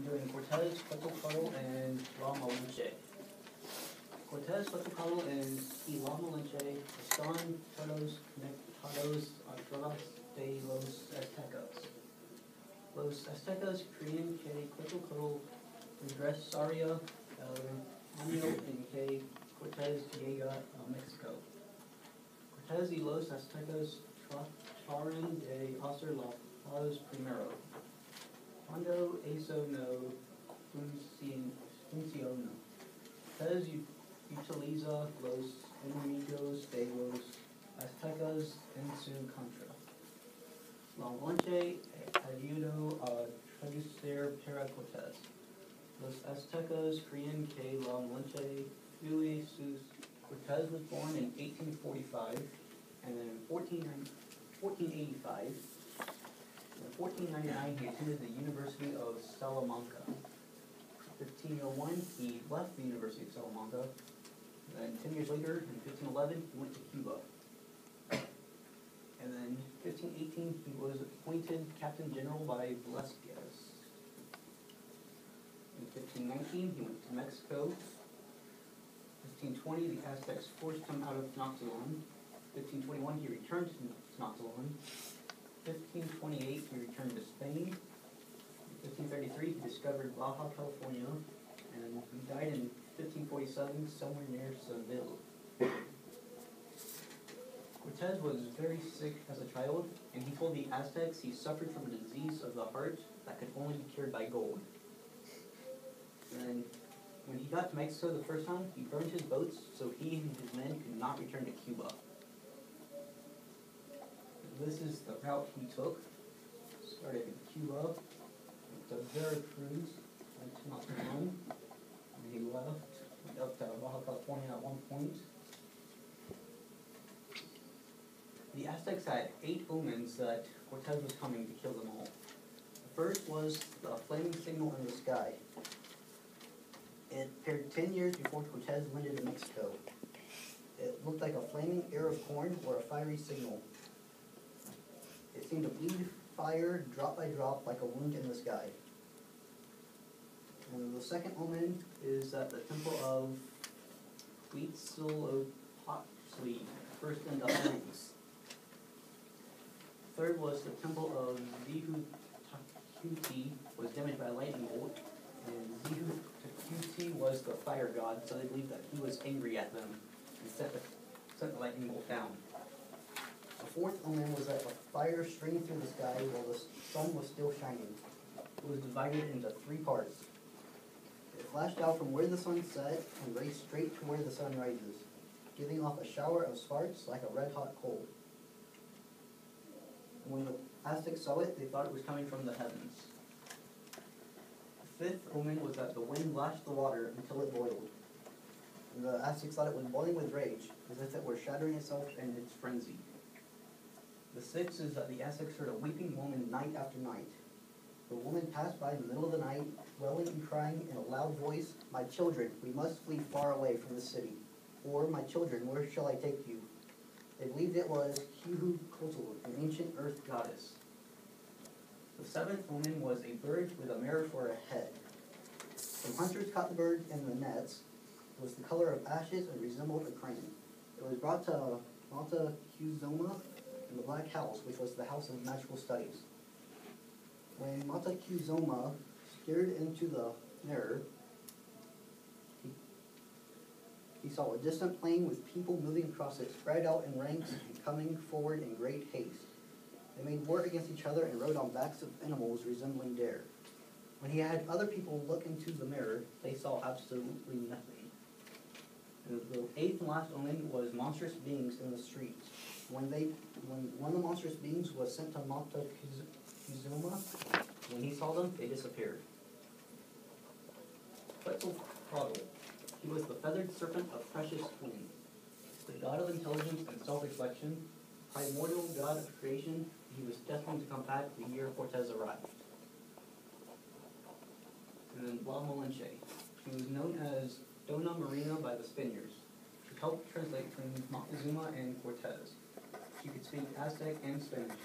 doing Cortez, Quetzalcoatl, and La Malinche. Cortez, Quetzalcoatl, and La Malinche están todos conectados a través de los aztecas. Los aztecas creían que Quetzalcoatl regresaría el año en que Cortez llega a México. Cortez y los aztecas trataron de hacer la paz primero. Cuando eso no funcionó, Cortez utiliza los enemigos de los aztecas en su contra. La Malinche ayudó a traducir para Cortez. Los aztecas creían que La Malinche fue sus. Cortez was born in 1845, and then in 1485, in 1499 he attended the University of Salamanca. In 1501 he left the University of Salamanca, and then 10 years later, in 1511, he went to Cuba. And then in 1518 he was appointed Captain General by Velasquez. In 1519 he went to Mexico. 1520, the Aztecs forced him out of Tenochtitlan. 1521, he returned to Tenochtitlan. 1528, he returned to Spain. In 1533, he discovered Baja California, and he died in 1547 somewhere near Seville. Cortez was very sick as a child, and he told the Aztecs he suffered from a disease of the heart that could only be cured by gold. And when he got to Mexico the first time, he burned his boats so he and his men could not return to Cuba. This is the route he took. Started in Cuba, went to Veracruz, went to Tenochtitlan, and he left, went up to Baja California at one point. The Aztecs had 8 omens that Cortez was coming to kill them all. The first was the flaming signal in the sky. It appeared 10 years before Cortez landed in Mexico. It looked like a flaming ear of corn or a fiery signal. It seemed to bleed fire drop by drop like a wound in the sky. And the second omen is that the temple of Quetzalcoatl burst into flames. Third was the temple of Zihu-Takuti was damaged by a lightning bolt, and Zihu-Takuti was the fire god, so they believed that he was angry at them and sent the lightning bolt down. The fourth omen was that a fire streamed through the sky while the sun was still shining. It was divided into 3 parts. It flashed out from where the sun set and raced straight to where the sun rises, giving off a shower of sparks like a red-hot coal. When the Aztecs saw it, they thought it was coming from the heavens. The fifth omen was that the wind lashed the water until it boiled. And the Aztecs thought it was boiling with rage, as if it were shattering itself in its frenzy. The sixth is that the Aztecs heard a weeping woman night after night. The woman passed by in the middle of the night, wailing and crying in a loud voice, "My children, we must flee far away from the city. Or, my children, where shall I take you?" They believed it was Quetzalcoatl, an ancient earth goddess. The seventh omen was a bird with a mirror for a head. Some hunters caught the bird in the nets. It was the color of ashes and resembled a crane. It was brought to Montezuma in the Black House, which was the House of Magical Studies. When Montezuma stared into the mirror, he saw a distant plain with people moving across it, spread out in ranks and coming forward in great haste. They made war against each other and rode on backs of animals resembling deer. When he had other people look into the mirror, they saw absolutely nothing. And the eighth and last omen was monstrous beings in the streets. When one of the monstrous beings was sent to Montezuma, when he saw them, they disappeared. Quetzalcoatl. He was the feathered serpent of precious twins, the god of intelligence and self-reflection, primordial god of creation. He was destined to come back the year Cortez arrived. And then La Malinche. She was known as Dona Marina by the Spaniards. She helped translate between Montezuma and Cortez. She could speak Aztec and Spanish.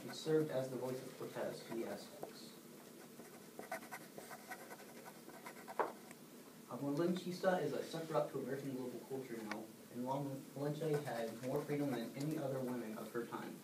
She served as the voice of Cortez to the Aztecs. Malinchista is a center-up to American global culture now, and Malinche had more freedom than any other women of her time.